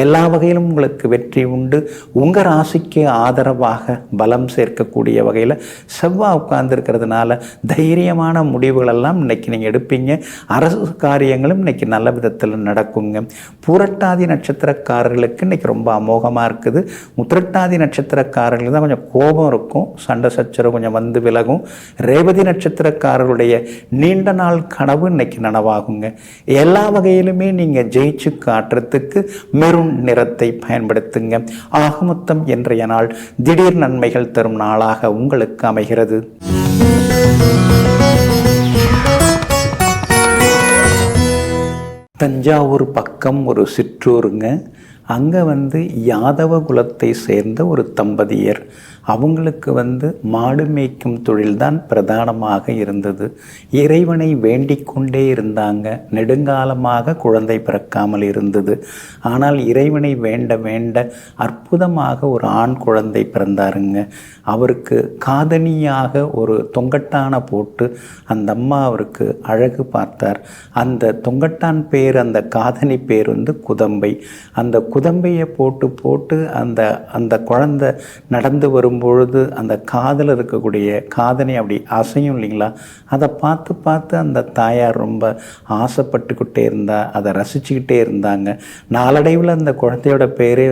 எல்லா வகையிலும் உங்களுக்கு வெற்றி உண்டு. உங்கள் ராசிக்கு ஆதரவாக பலம் சேர்க்கக்கூடிய வகையில் செவ்வாய் உட்கார்ந்துருக்கிறதுனால தைரியமான முடிவுகளெல்லாம் இன்றைக்கி நீங்கள் எடுப்பீங்க. அரசு காரியங்களும் இன்றைக்கி நல்ல விதத்தில் நடக்குங்க. பூரட்டாதி நட்சத்திரக்காரர்களுக்கு இன்றைக்கி ரொம்ப அமோகமாக இருக்குது. உத்திரட்டாதி நட்சத்திரக்காரர்களுக்கு தான் கொஞ்சம் கோபம் இருக்கும், சண்டை சச்சரவு கொஞ்சம் வந்து விலகும். ரேவதி நட்சத்திரக்காரர்களுடைய நீண்ட நாள் கனவு இன்றைக்கி நனவாகுங்க. எல்லா வகையிலுமே நீங்கள் ஜெயிச்சு காட்டுறதுக்கு மெரூன் நிறத்தை பயன்படுத்துங்க. ஆகமொத்தம் இன்றைய நாள் திடீர் நன்மைகள் தரும் நாளாக உங்களுக்கு அமைகிறது. தஞ்சாவூர் பக்கம் ஒரு சிற்றூருங்க. அங்கே யாதவ குலத்தை சேர்ந்த ஒரு தம்பதியர். அவங்களுக்கு மாடு மேய்க்கும் தொழில்தான் பிரதானமாக இருந்தது. இறைவனை வேண்டிக் கொண்டே இருந்தாங்க. நெடுங்காலமாக குழந்தை பிறக்காமல் இருந்தது. ஆனால் இறைவனை வேண்ட வேண்ட அற்புதமாக ஒரு ஆண் குழந்தை பிறந்தாருங்க. அவருக்கு காதணியாக ஒரு தொங்கட்டான போட்டு அந்த அம்மா அவருக்கு அழகு பார்த்தார். அந்த தொங்கட்டான் பேர், அந்த காதணி பேர் குதம்பை. அந்த குதம்பையை போட்டு போட்டு அந்த குழந்தை நடந்து வரும்பொழுது அந்த காதில் இருக்கக்கூடிய காதணி அப்படி அசையும் இல்லைங்களா, அதை பார்த்து பார்த்து அந்த தாயார் ரொம்ப ஆசைப்பட்டுக்கிட்டே இருந்தா, அதை ரசிச்சுக்கிட்டே இருந்தாங்க. நாளடைவில் அந்த குழந்தையோட பேரே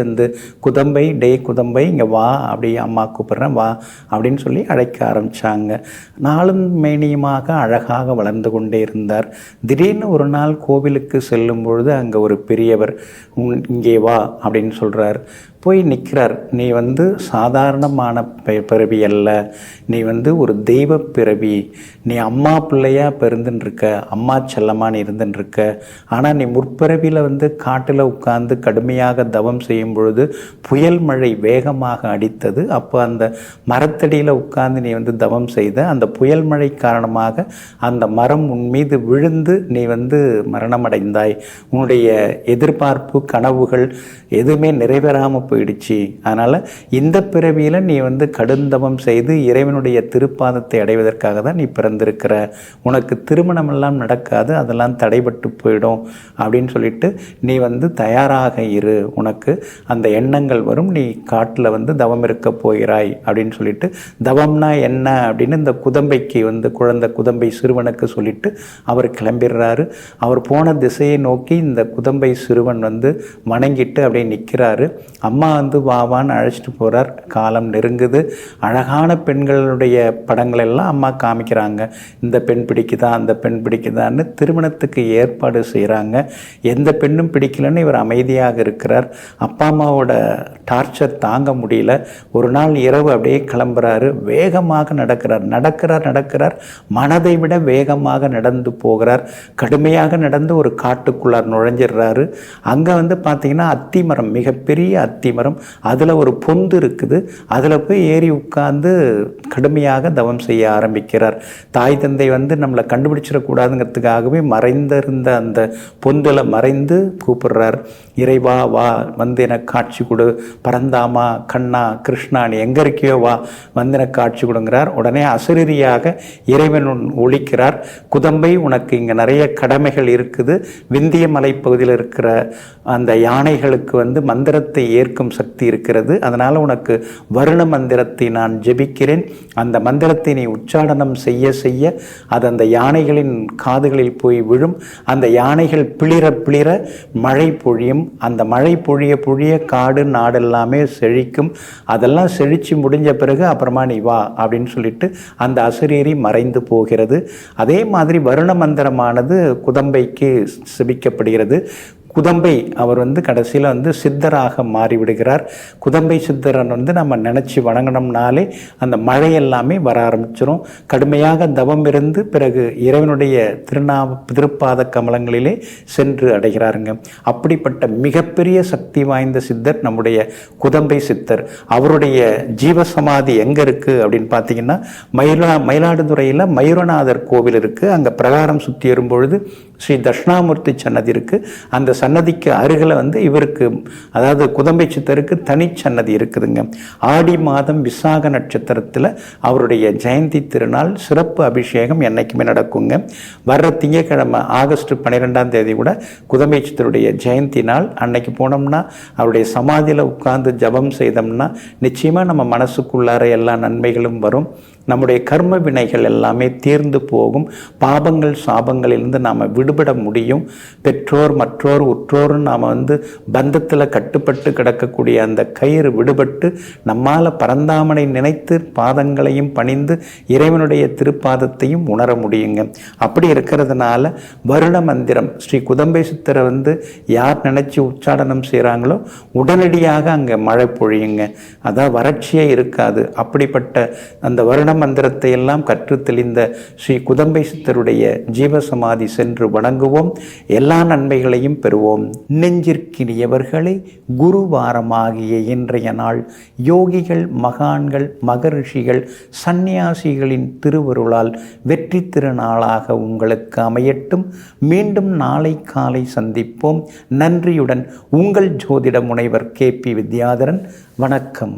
குதம்பை, டே குதம்பை இங்கே வா, அப்படி அம்மா கூப்பிட்றேன் வா அப்படின்னு சொல்லி அழைக்க ஆரம்பித்தாங்க. நாளும் மேனியுமாக அழகாக வளர்ந்து கொண்டே இருந்தார். திடீர்னு ஒரு நாள் கோவிலுக்கு செல்லும் பொழுது அங்கே ஒரு பெரியவர் இங்கே வா அப்படின்னு சொல்கிறார். போய் நிற்கிறார். நீ சாதாரணமான பிறவி அல்ல, நீ ஒரு தெய்வ பிறவி. நீ அம்மா பிள்ளையாக பிறந்துட்டுருக்க, அம்மா செல்லமான இருந்துட்டுருக்க. ஆனால் நீ முற்பிறவியில் காட்டில் உட்கார்ந்து கடுமையாக தவம் செய்யும் பொழுது புயல் மழை வேகமாக அடித்தது. அப்போ அந்த மரத்தடியில் உட்கார்ந்து நீ தவம் செய்த அந்த புயல் மழை காரணமாக அந்த மரம் உன் மீது விழுந்து நீ மரணமடைந்தாய். உன்னுடைய எதிர்பார்ப்பு கனவுகள் எதுவுமே நிறைவேறாமல் போயிடுச்சு. அதனால் இந்த பிறவியில் நீ கடுந்தவம் செய்து இறைவனுடைய திருப்பாதத்தை அடைவதற்காக தான் நீ பிறந்திருக்கிற. உனக்கு திருமணமெல்லாம் நடக்காது, அதெல்லாம் தடைபட்டு போயிடும் அப்படின்னு சொல்லிட்டு நீ தயாராக இரு, உனக்கு அந்த எண்ணங்கள் வரும், நீ காட்டில் தவம் இருக்க போகிறாய் அப்படின்னு சொல்லிட்டு, தவம்னா என்ன அப்படின்னு இந்த குதம்பைக்கு குழந்தை குதம்பை சிறுவனுக்கு சொல்லிட்டு அவர் கிளம்பிடுறாரு. அவர் போன திசையை நோக்கி இந்த குதம்பை சிறுவன் வணங்கிட்டு அப்படியே நிற்கிறாரு. அம்மா அம்மா வந்து வாவான்னு அழைச்சிட்டு போகிறார். காலம் நெருங்குது. அழகான பெண்களுடைய படங்கள் எல்லாம் அம்மா காமிக்கிறாங்க. இந்த பெண் பிடிக்குதா, அந்த பெண் பிடிக்குதான்னு திருமணத்துக்கு ஏற்பாடு செய்கிறாங்க. எந்த பெண்ணும் பிடிக்கலன்னு இவர் அமைதியாக இருக்கிறார். அப்பா அம்மாவோட டார்ச்சர் தாங்க முடியல. ஒரு நாள் இரவு அப்படியே கிளம்புறாரு. வேகமாக நடக்கிறார். மனதை விட வேகமாக நடந்து போகிறார். கடுமையாக நடந்து ஒரு காட்டுக்குள்ளார் நுழைஞ்சிடுறாரு. அங்கே வந்து பார்த்தீங்கன்னா அத்திமரம், மிகப்பெரிய அத்திமரம், அதில் ஒரு பொந்து இருக்குது. அதில் போய் ஏறி உட்கார்ந்து கடுமையாக தவம் செய்ய ஆரம்பிக்கிறார். தாய் தந்தை வந்து நம்மளை கண்டுபிடிச்சிடக்கூடாதுங்கிறதுக்காகவே மறைந்திருந்த அந்த பொந்தில் மறைந்து கூப்பிடுறார். இறைவா வா, வந்து எனக்கு காட்சி கொடு, பரந்தாமா, கண்ணா, கிருஷ்ணா, நீ எங்கே இருக்கியோ வா, வந்து எனக்கு காட்சி கொடுங்கிறார். உடனே அசரீரியாக இறைவன் ஒழிக்கிறார். குதம்பை, உனக்கு இங்கே நிறைய கடமைகள் இருக்குது. விந்திய மலைப்பகுதியில் இருக்கிற அந்த யானைகளுக்கு வந்து மந்திரத்தை ஏற்கும் சக்தி இருக்கிறது. அதனால் உனக்கு வருண மந்திரத்தை நான் ஜெபிக்கிறேன். அந்த மந்திரத்தை நீ உச்சாடனம் செய்ய செய்ய அது அந்த யானைகளின் காதுகளில் போய் விழும். அந்த யானைகள் பிளிர மழை பொழியும். அந்த மழை பொழிய காடு நாடெல்லாமே செழிக்கும். அதெல்லாம் செழித்து முடிஞ்ச பிறகு அப்புறமா நீ வா அப்படின்னு சொல்லிட்டு அந்த அசரீரி மறைந்து போகிறது. அதே மாதிரி வருண மந்திரமானது குதம்பைக்கு செபிக்கப்படுகிறது. குதம்பை அவர் வந்து கடைசியில் வந்து சித்தராக மாறிவிடுகிறார். குதம்பை சித்தரன் வந்து நம்ம நினச்சி வணங்கினோம்னாலே அந்த மழை எல்லாமே வர ஆரம்பிச்சிடும். கடுமையாக தவம் இருந்து பிறகு இறைவனுடைய திருப்பாத கமலங்களிலே சென்று அடைகிறாருங்க. அப்படிப்பட்ட மிகப்பெரிய சக்தி வாய்ந்த சித்தர் நம்முடைய குதம்பை சித்தர். அவருடைய ஜீவசமாதி எங்கே இருக்குது அப்படின்னு பார்த்தீங்கன்னா மயிலாடுதுறையில் மயூரநாதர் கோவில் இருக்குது. அங்கே பிரகாரம் சுற்றி வரும்பொழுது ஸ்ரீ தட்சிணாமூர்த்தி சன்னதி இருக்குது. அந்த சன்னதிக்கு அருகில் வந்து இவருக்கு, அதாவது குதம்பை சித்தருக்கு தனிச்சன்னதி இருக்குதுங்க. ஆடி மாதம் விசாக நட்சத்திரத்தில் அவருடைய ஜெயந்தி திருநாள் சிறப்பு அபிஷேகம் என்றைக்குமே நடக்குங்க. வர்ற திங்கட்கிழமை ஆகஸ்ட் 12ஆம் தேதி கூட குதம்பை சித்தருடைய ஜெயந்தி நாள். அன்னைக்கு போனோம்னா அவருடைய சமாதியில் உட்கார்ந்து ஜபம் செய்தோம்னா நிச்சயமாக நம்ம மனசுக்குள்ளார எல்லா நன்மைகளும் வரும். நம்முடைய கர்ம வினைகள் எல்லாமே தீர்ந்து போகும். பாபங்கள் சாபங்களிலிருந்து நாம் விடுபட முடியும். பெற்றோர் மற்றோர் உற்றோரும் நாம் வந்து பந்தத்தில் கட்டுப்பட்டு கிடக்கக்கூடிய அந்த கயிறு விடுபட்டு நம்மால் பரந்தாமனை நினைத்து பாதங்களையும் பணிந்து இறைவனுடைய திருப்பாதத்தையும் உணர முடியுங்க. அப்படி இருக்கிறதுனால வருண மந்திரம் ஸ்ரீ குதம்பை சித்தரை வந்து யார் நினைச்சு உச்சாடனம் செய்கிறாங்களோ உடனடியாக அங்கே மழை பொழியுங்க. அதான் வறட்சியே இருக்காது. அப்படிப்பட்ட அந்த வருண மந்திரத்தை எல்லாம் கற்று தெளிந்த ஸ்ரீ குதம்பை சித்தருடைய ஜீவசமாதி சென்று வணங்குவோம். எல்லா நன்மைகளையும் பெறுவோம். நெஞ்சிற்கினியவர்களே, குருவாரமாகிய இன்றைய நாள் யோகிகள், மகான்கள், மகரிஷிகள், சந்நியாசிகளின் திருவருளால் வெற்றி திருநாளாக உங்களுக்கு அமையட்டும். மீண்டும் நாளை காலை சந்திப்போம். நன்றியுடன் உங்கள் ஜோதிட முனைவர் KP வித்யாதரன். வணக்கம்.